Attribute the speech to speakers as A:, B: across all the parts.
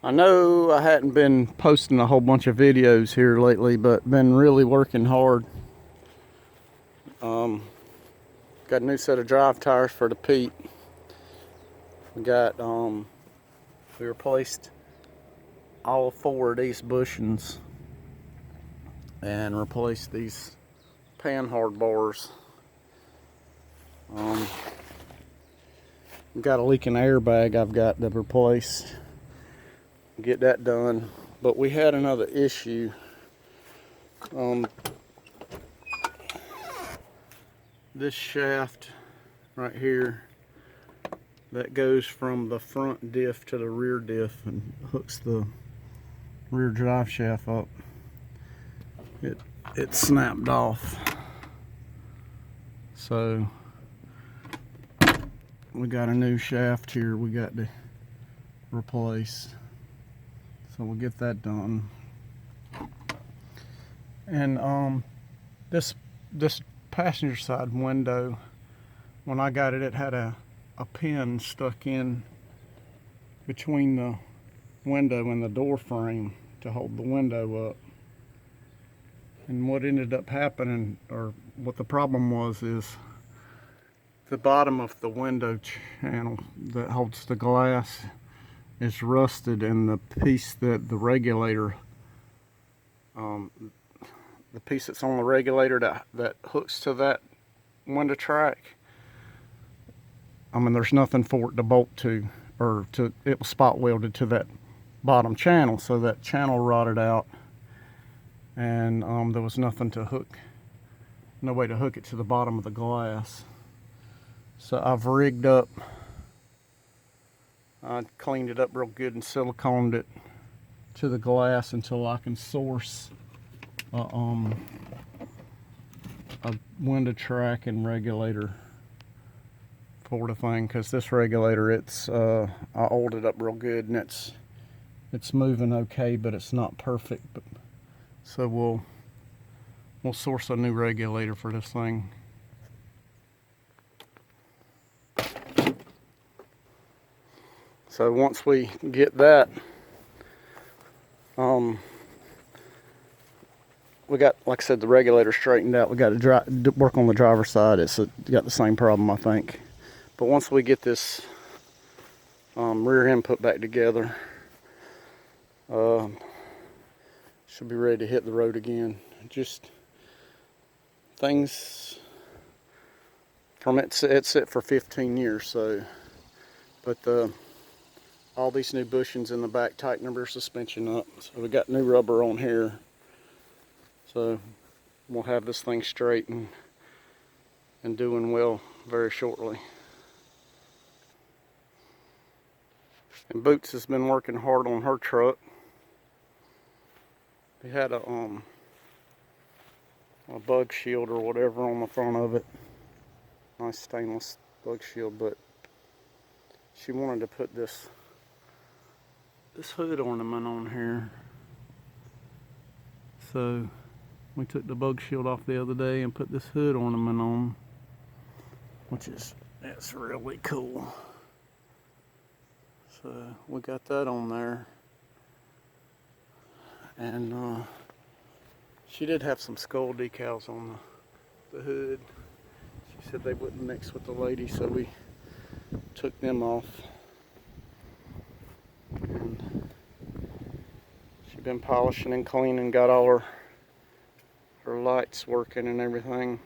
A: I know I hadn't been posting a whole bunch of videos here lately, but been really working hard. Got a new set of drive tires for the Pete. We replaced all four of these bushings and replaced these panhard bars. Got a leaking airbag I've got to replace. Get that done. But we had another issue. This shaft right here that goes from the front diff to the rear diff and hooks the rear drive shaft up. It snapped off. So we got a new shaft here we got to replace. So we'll get that done. And this passenger side window, when I got it, it had a pin stuck in between the window and the door frame to hold the window up. And what ended up happening, or what the problem was, is the bottom of the window channel that holds the glass is rusted, and the piece that the regulator, the piece that's on the regulator that hooks to that window track, I mean, there's nothing for it to bolt to, it was spot welded to that bottom channel, so that channel rotted out, and there was nothing to hook, no way to hook it to the bottom of the glass. So I've rigged up, I cleaned it up real good and siliconed it to the glass until I can source a window track and regulator for the thing, because this regulator, I oiled it up real good and it's moving okay, but it's not perfect. But so we'll source a new regulator for this thing. So once we get that, we got, like I said, the regulator straightened out. We got to work on the driver's side. It's got the same problem, I think. But once we get this rear end put back together, should be ready to hit the road again. Just things from it's set for 15 years. So, but all these new bushings in the back tighten the rear suspension up. So we got new rubber on here. So we'll have this thing straight and doing well very shortly. And Boots has been working hard on her truck. We had a bug shield or whatever on the front of it. Nice stainless bug shield, but she wanted to put this hood ornament on here. So we took the bug shield off the other day and put this hood ornament on, it's really cool. So we got that on there. And she did have some skull decals on the hood. She said they wouldn't mix with the lady, so we took them off. And she's been polishing and cleaning, got all her lights working and everything.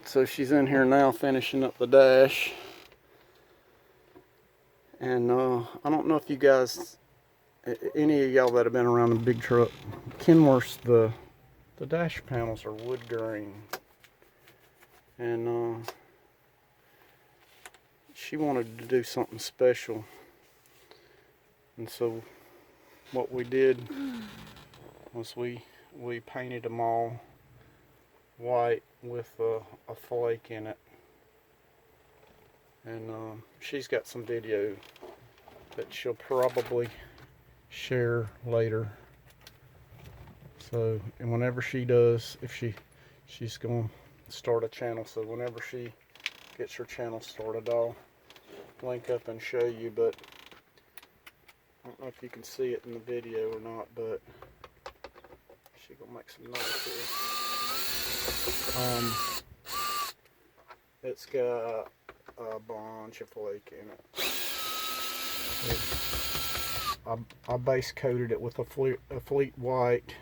A: So she's in here now finishing up the dash. And I don't know if you guys, any of y'all that have been around a big truck, Kenworth's, the dash panels are wood grain. And she wanted to do something special. And so what we did was we painted them all white with a flake in it. And she's got some video that she'll probably share later. So, and whenever she does, if she's going to start a channel, so whenever she gets her channel started, I'll link up and show you, but I don't know if you can see it in the video or not, but she's gonna make some noise here. It's got a bunch of flake in it. I base coated it with a fleet white,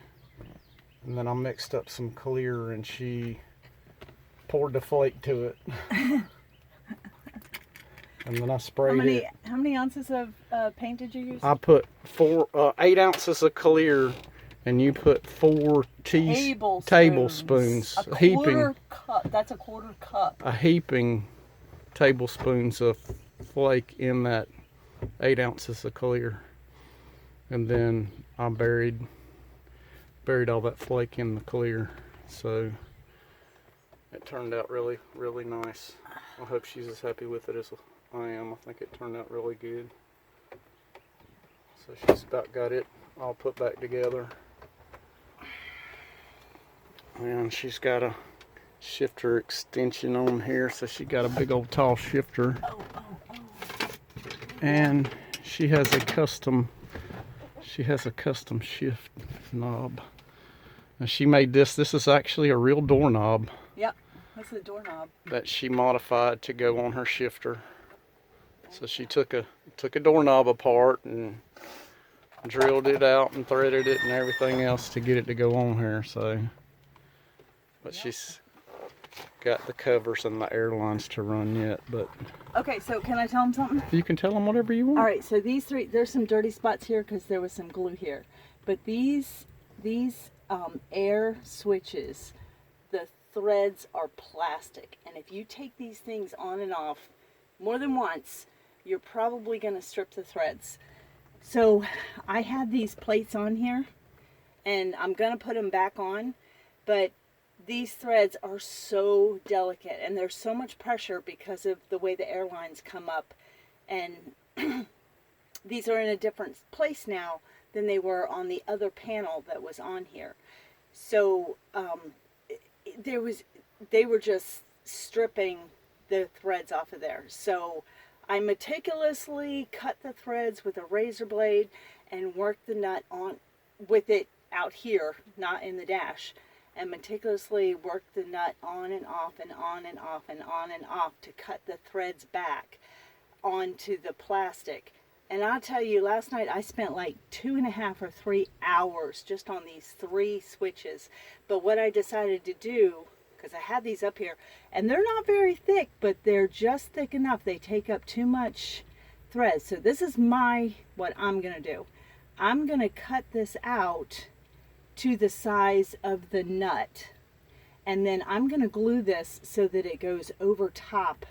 A: and then I mixed up some clear, and she poured the flake to it. And then I sprayed it.
B: How many ounces of paint did you use?
A: I put 8 ounces of clear, and you put 4 tablespoons.
B: A quarter cup. That's a quarter cup.
A: A heaping tablespoons of flake in that 8 ounces of clear, and then I buried all that flake in the clear. So it turned out really, really nice. I hope she's as happy with it as I am. I think it turned out really good. So she's about got it all put back together. And she's got a shifter extension on here, so she got a big old tall shifter. And she has a custom shift knob. And she made this is actually a real doorknob.
B: Yep, that's the doorknob.
A: That she modified to go on her shifter. So she took a doorknob apart and drilled it out and threaded it and everything else to get it to go on here. So, but she's got the covers and the airlines to run yet. But
B: okay, so can I tell them something?
A: You can tell them whatever you want.
B: All right, so these three, there's some dirty spots here because there was some glue here, but these air switches, the threads are plastic, and if you take these things on and off more than once, you're probably going to strip the threads. So I had these plates on here, and I'm going to put them back on, but these threads are so delicate, and there's so much pressure because of the way the airlines come up, and these are in a different place now than they were on the other panel that was on here. So they were just stripping the threads off of there. So I meticulously cut the threads with a razor blade and worked the nut on with it out here, not in the dash, and meticulously worked the nut on and off and on and off and on and off to cut the threads back onto the plastic. And I'll tell you, last night I spent like 2.5 or 3 hours just on these 3 switches. But what I decided to do, because I had these up here, and they're not very thick, but they're just thick enough. They take up too much thread. So this is what I'm going to do. I'm going to cut this out to the size of the nut. And then I'm going to glue this so that it goes over top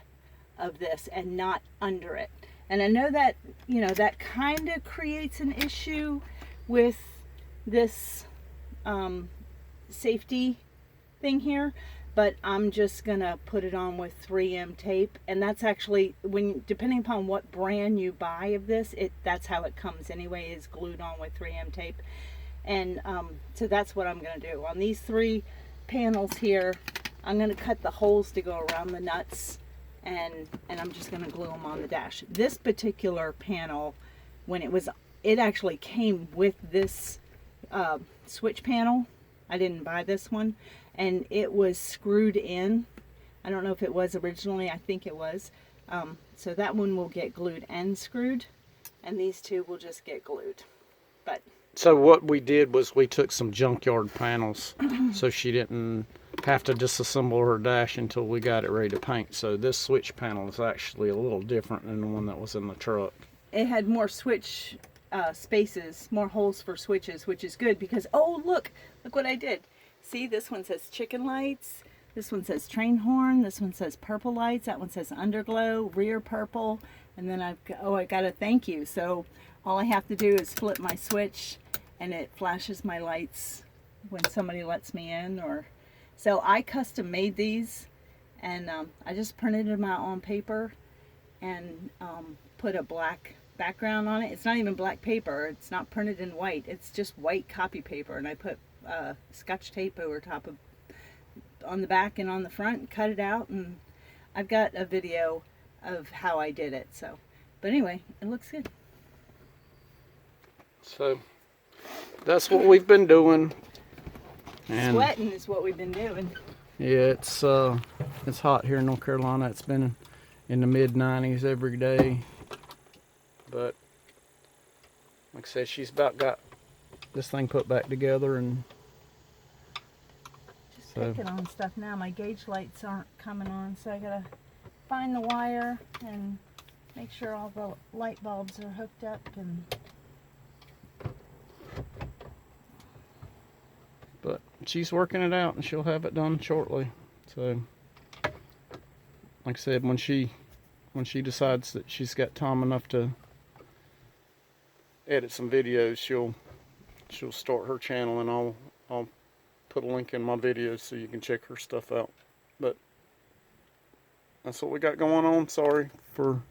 B: of this and not under it. And I know that, you know, that kind of creates an issue with this safety thing here, but I'm just gonna put it on with 3M tape, and that's actually, depending upon what brand you buy of this, that's how it comes anyway, is glued on with 3M tape. And so that's what I'm gonna do on these 3 panels here. I'm gonna cut the holes to go around the nuts, and I'm just gonna glue them on the dash. This particular panel, it actually came with this switch panel. I didn't buy this one, and it was screwed in. I don't know if it was originally. I think it was. So that one will get glued and screwed, and these 2 will just get glued. But
A: so what we did was we took some junkyard panels so she didn't have to disassemble her dash until we got it ready to paint. So this switch panel is actually a little different than the one that was in the truck.
B: It had more switch spaces, more holes for switches, which is good because, oh, look what I did. See, this one says chicken lights, this one says train horn, this one says purple lights, that one says underglow, rear purple, and then I got a thank you. So all I have to do is flip my switch and it flashes my lights when somebody lets me in. So I custom made these, and I just printed them out on paper and put a black background on it. It's not even black paper, it's not printed in white, it's just white copy paper, and I put scotch tape over top on the back and on the front and cut it out. And I've got a video of how I did it. So, but anyway, it looks good.
A: So that's what we've been doing. And
B: Sweating is what we've been doing.
A: yeah, it's hot here in North Carolina. It's been in the mid-90s every day. But like I said, she's about got this thing put back together, and
B: Just picking on stuff now. My gauge lights aren't coming on, so I gotta find the wire and make sure all the light bulbs are hooked up. And
A: but she's working it out, and she'll have it done shortly. So like I said, when she decides that she's got time enough to edit some videos, she'll start her channel, and I'll put a link in my videos so you can check her stuff out. But that's what we got going on. Sorry for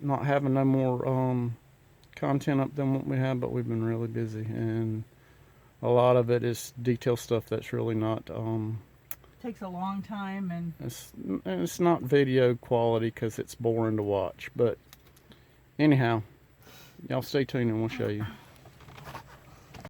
A: not having no more content up than what we have, but we've been really busy, and a lot of it is detail stuff that's really not
B: takes a long time, and
A: it's not video quality because it's boring to watch. But anyhow, y'all stay tuned and we'll show you.